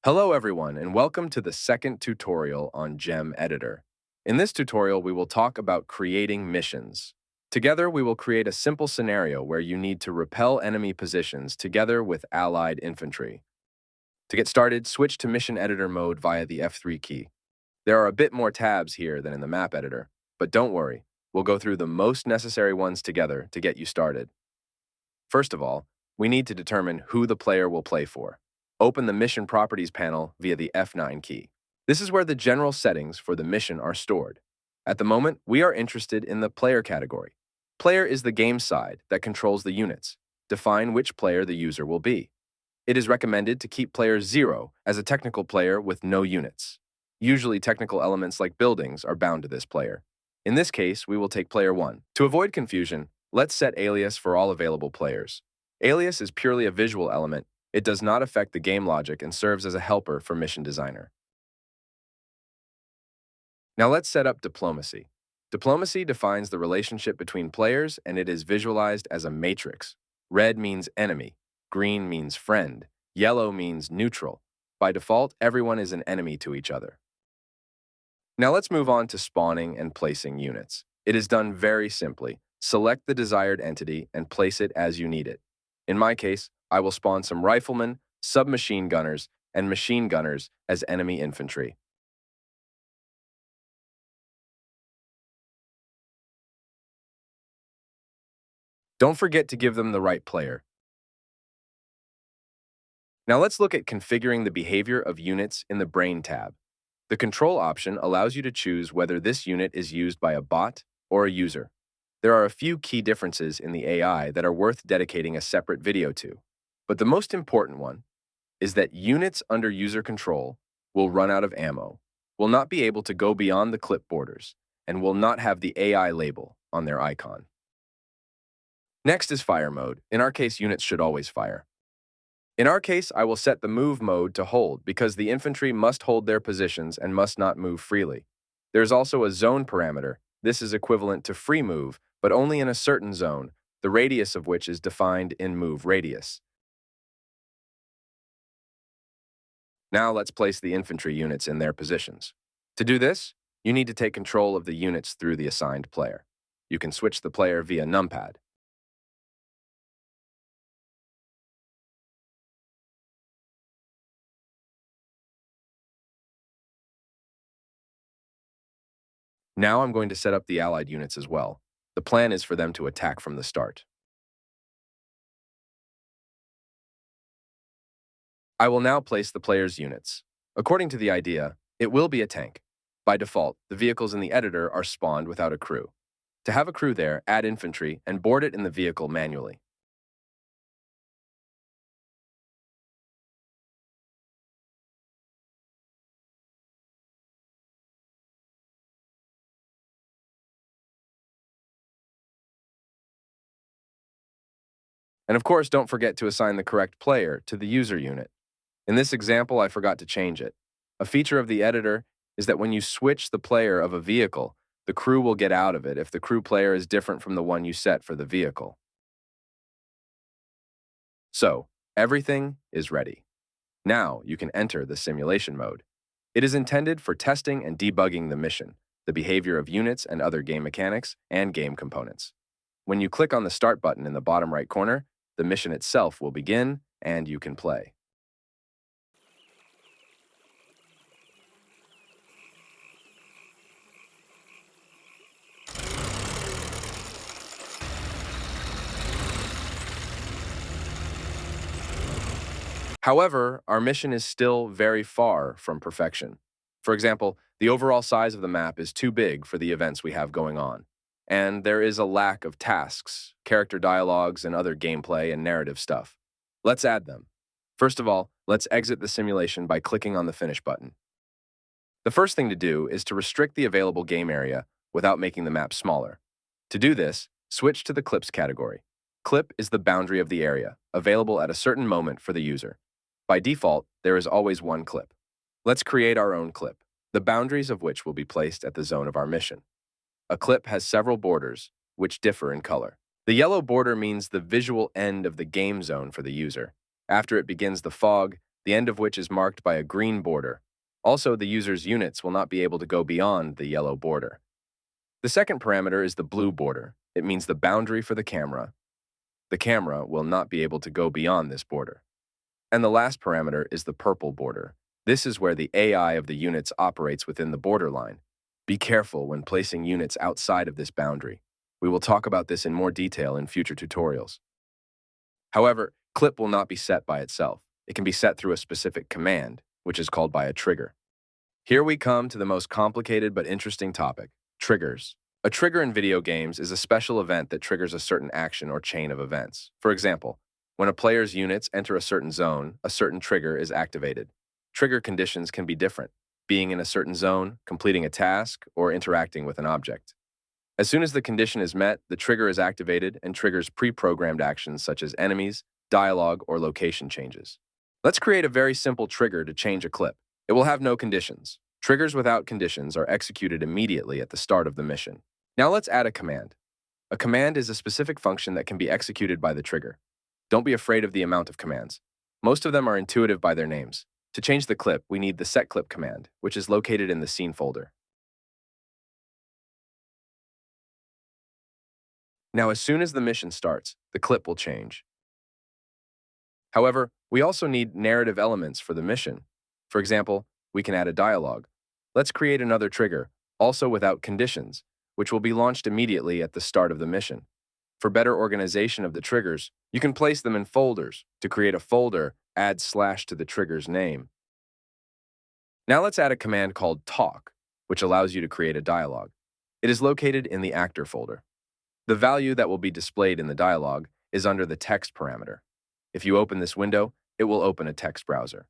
Hello everyone, and welcome to the second tutorial on Gem Editor. In this tutorial, we will talk about creating missions. Together, we will create a simple scenario where you need to repel enemy positions together with allied infantry. To get started, switch to Mission Editor mode via the F3 key. There are a bit more tabs here than in the map editor, but don't worry, we'll go through the most necessary ones together to get you started. First of all, we need to determine who the player will play for. Open the Mission Properties panel via the F9 key. This is where the general settings for the mission are stored. At the moment, we are interested in the Player category. Player is the game side that controls the units. Define which player the user will be. It is recommended to keep player 0 as a technical player with no units. Usually, technical elements like buildings are bound to this player. In this case, we will take player 1. To avoid confusion, let's set alias for all available players. Alias is purely a visual element. It does not affect the game logic and serves as a helper for Mission Designer. Now let's set up Diplomacy. Diplomacy defines the relationship between players, and it is visualized as a matrix. Red means enemy, green means friend, yellow means neutral. By default, everyone is an enemy to each other. Now let's move on to spawning and placing units. It is done very simply. Select the desired entity and place it as you need it. In my case, I will spawn some riflemen, submachine gunners, and machine gunners as enemy infantry. Don't forget to give them the right player. Now let's look at configuring the behavior of units in the Brain tab. The Control option allows you to choose whether this unit is used by a bot or a user. There are a few key differences in the AI that are worth dedicating a separate video to. But the most important one is that units under user control will run out of ammo, will not be able to go beyond the clip borders, and will not have the AI label on their icon. Next is fire mode. In our case, units should always fire. In our case, I will set the move mode to hold because the infantry must hold their positions and must not move freely. There's also a zone parameter. This is equivalent to free move, but only in a certain zone, the radius of which is defined in move radius. Now let's place the infantry units in their positions. To do this, you need to take control of the units through the assigned player. You can switch the player via numpad. Now I'm going to set up the allied units as well. The plan is for them to attack from the start. I will now place the player's units. According to the idea, it will be a tank. By default, the vehicles in the editor are spawned without a crew. To have a crew there, add infantry and board it in the vehicle manually. And of course, don't forget to assign the correct player to the user unit. In this example, I forgot to change it. A feature of the editor is that when you switch the player of a vehicle, the crew will get out of it if the crew player is different from the one you set for the vehicle. So, everything is ready. Now you can enter the simulation mode. It is intended for testing and debugging the mission, the behavior of units and other game mechanics, and game components. When you click on the Start button in the bottom right corner, the mission itself will begin and you can play. However, our mission is still very far from perfection. For example, the overall size of the map is too big for the events we have going on, and there is a lack of tasks, character dialogues, and other gameplay and narrative stuff. Let's add them. First of all, let's exit the simulation by clicking on the Finish button. The first thing to do is to restrict the available game area without making the map smaller. To do this, switch to the Clips category. Clip is the boundary of the area, available at a certain moment for the user. By default, there is always one clip. Let's create our own clip, the boundaries of which will be placed at the zone of our mission. A clip has several borders, which differ in color. The yellow border means the visual end of the game zone for the user. After it begins the fog, the end of which is marked by a green border. Also, the user's units will not be able to go beyond the yellow border. The second parameter is the blue border. It means the boundary for the camera. The camera will not be able to go beyond this border. And the last parameter is the purple border. This is where the AI of the units operates within the borderline. Be careful when placing units outside of this boundary. We will talk about this in more detail in future tutorials. However, clip will not be set by itself. It can be set through a specific command, which is called by a trigger. Here we come to the most complicated but interesting topic, triggers. A trigger in video games is a special event that triggers a certain action or chain of events. For example, when a player's units enter a certain zone, a certain trigger is activated. Trigger conditions can be different, being in a certain zone, completing a task, or interacting with an object. As soon as the condition is met, the trigger is activated and triggers pre-programmed actions such as enemies, dialogue, or location changes. Let's create a very simple trigger to change a clip. It will have no conditions. Triggers without conditions are executed immediately at the start of the mission. Now let's add a command. A command is a specific function that can be executed by the trigger. Don't be afraid of the amount of commands. Most of them are intuitive by their names. To change the clip, we need the setClip command, which is located in the scene folder. Now, as soon as the mission starts, the clip will change. However, we also need narrative elements for the mission. For example, we can add a dialogue. Let's create another trigger, also without conditions, which will be launched immediately at the start of the mission. For better organization of the triggers, you can place them in folders. To create a folder, add / to the trigger's name. Now let's add a command called talk, which allows you to create a dialogue. It is located in the actor folder. The value that will be displayed in the dialogue is under the text parameter. If you open this window, it will open a text browser.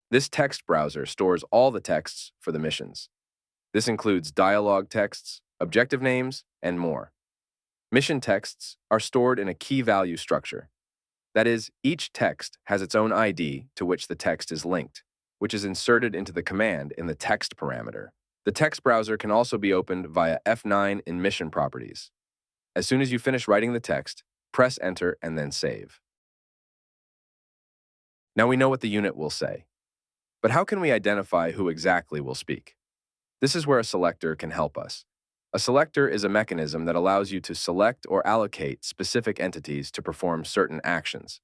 This text browser stores all the texts for the missions. This includes dialogue texts, objective names, and more. Mission texts are stored in a key value structure. That is, each text has its own ID to which the text is linked, which is inserted into the command in the text parameter. The text browser can also be opened via F9 in Mission Properties. As soon as you finish writing the text, press Enter and then save. Now we know what the unit will say. But how can we identify who exactly will speak? This is where a selector can help us. A selector is a mechanism that allows you to select or allocate specific entities to perform certain actions.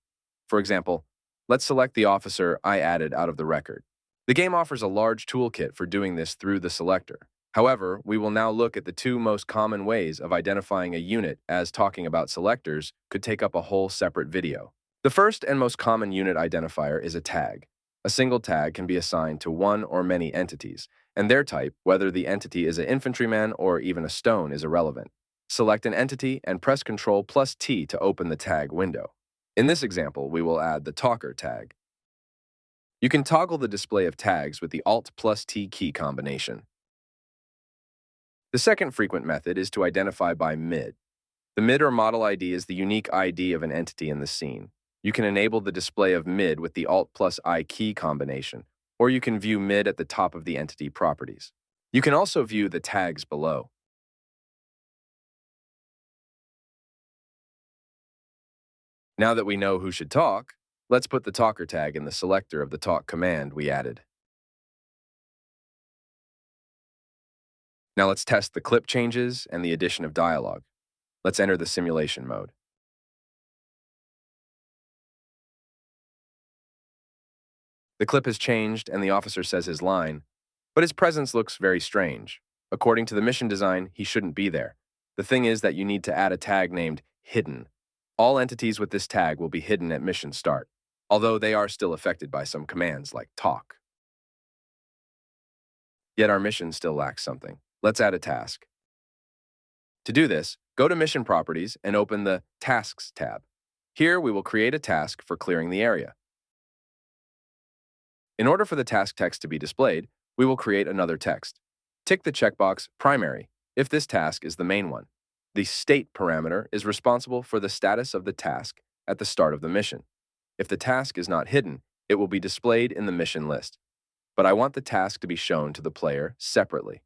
For example, let's select the officer I added out of the record. The game offers a large toolkit for doing this through the selector. However, we will now look at the two most common ways of identifying a unit, as talking about selectors could take up a whole separate video. The first and most common unit identifier is a tag. A single tag can be assigned to one or many entities, and their type, whether the entity is an infantryman or even a stone, is irrelevant. Select an entity and press Ctrl+T to open the tag window. In this example, we will add the talker tag. You can toggle the display of tags with the Alt+T key combination. The second frequent method is to identify by MID. The MID or model ID is the unique ID of an entity in the scene. You can enable the display of MID with the Alt+I key combination, or you can view MID at the top of the entity properties. You can also view the tags below. Now that we know who should talk, let's put the talker tag in the selector of the talk command we added. Now let's test the clip changes and the addition of dialogue. Let's enter the simulation mode. The clip has changed and the officer says his line, but his presence looks very strange. According to the mission design, he shouldn't be there. The thing is that you need to add a tag named hidden. All entities with this tag will be hidden at mission start, although they are still affected by some commands like talk. Yet our mission still lacks something. Let's add a task. To do this, go to Mission Properties and open the Tasks tab. Here we will create a task for clearing the area. In order for the task text to be displayed, we will create another text. Tick the checkbox Primary if this task is the main one. The state parameter is responsible for the status of the task at the start of the mission. If the task is not hidden, it will be displayed in the mission list. But I want the task to be shown to the player separately.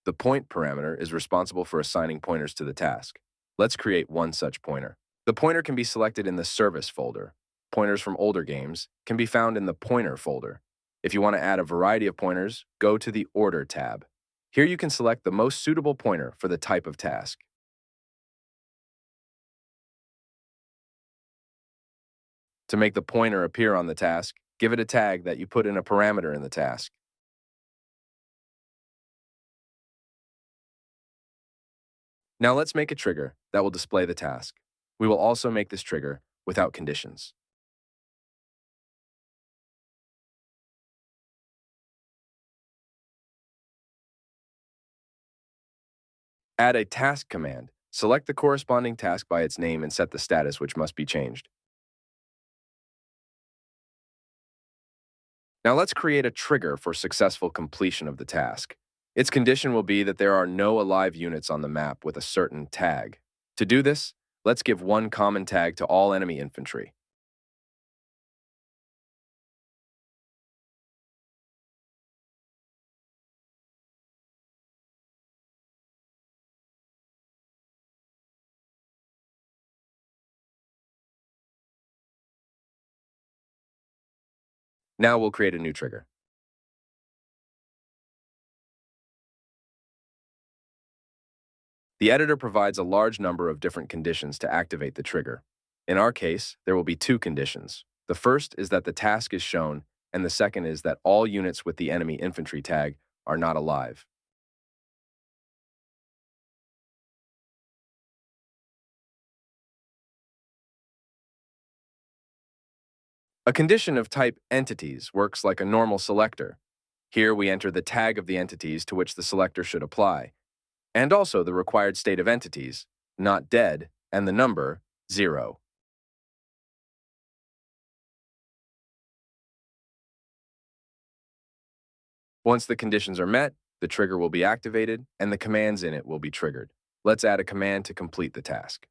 The point parameter is responsible for assigning pointers to the task. Let's create one such pointer. The pointer can be selected in the service folder. pointers from older games, can be found in the Pointer folder. If you want to add a variety of pointers, go to the Order tab. Here you can select the most suitable pointer for the type of task. To make the pointer appear on the task, give it a tag that you put in a parameter in the task. Now let's make a trigger that will display the task. We will also make this trigger without conditions. Add a task command. Select the corresponding task by its name and set the status, which must be changed. Now let's create a trigger for successful completion of the task. Its condition will be that there are no alive units on the map with a certain tag. To do this, let's give one common tag to all enemy infantry. Now we'll create a new trigger. The editor provides a large number of different conditions to activate the trigger. In our case, there will be two conditions. The first is that the task is shown, and the second is that all units with the enemy infantry tag are not alive. A condition of type entities works like a normal selector. Here we enter the tag of the entities to which the selector should apply, and also the required state of entities, not dead, and the number, 0. Once the conditions are met, the trigger will be activated, and the commands in it will be triggered. Let's add a command to complete the task.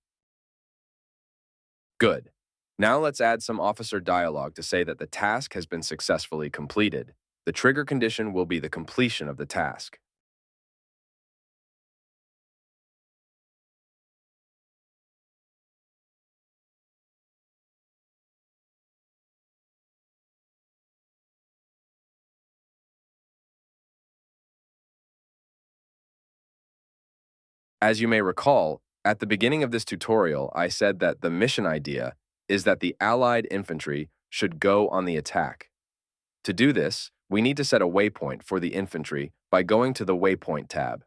Good. Now let's add some officer dialogue to say that the task has been successfully completed. The trigger condition will be the completion of the task. As you may recall, at the beginning of this tutorial, I said that the mission idea is that the Allied infantry should go on the attack. To do this, we need to set a waypoint for the infantry by going to the Waypoint tab.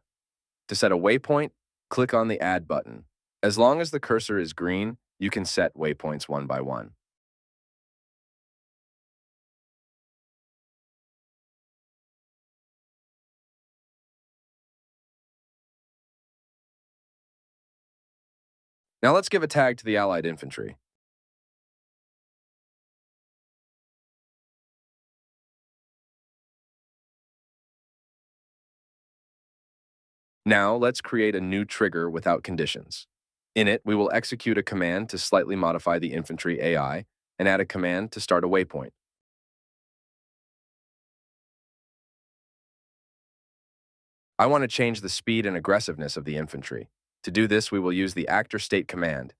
To set a waypoint, click on the Add button. As long as the cursor is green, you can set waypoints one by one. Now let's give a tag to the Allied infantry. Now let's create a new trigger without conditions. In it, we will execute a command to slightly modify the infantry AI and add a command to start a waypoint. I want to change the speed and aggressiveness of the infantry. To do this, we will use the actor state command.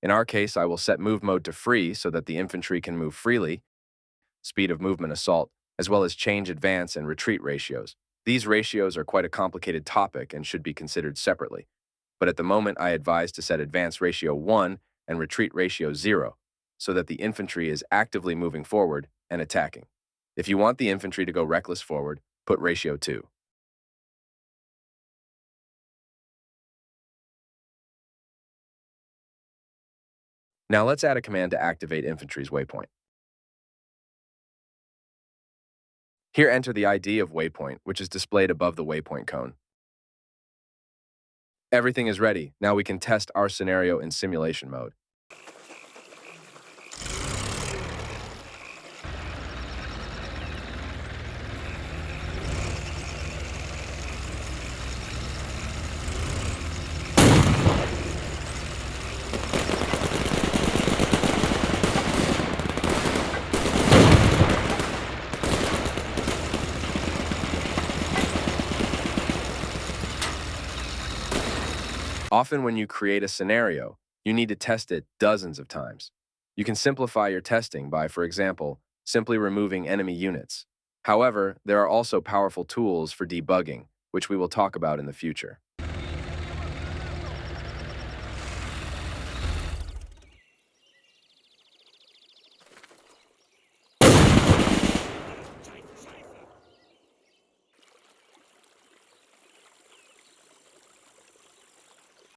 In our case, I will set move mode to free so that the infantry can move freely, speed of movement assault, as well as change advance and retreat ratios. These ratios are quite a complicated topic and should be considered separately. But at the moment, I advise to set advance ratio 1 and retreat ratio 0 so that the infantry is actively moving forward and attacking. If you want the infantry to go reckless forward, put ratio 2. Now let's add a command to activate infantry's waypoint. Here enter the ID of waypoint, which is displayed above the waypoint cone. Everything is ready. Now we can test our scenario in simulation mode. Often when you create a scenario, You need to test it dozens of times. You can simplify your testing by, for example, simply removing enemy units. However, there are also powerful tools for debugging, which we will talk about in the future.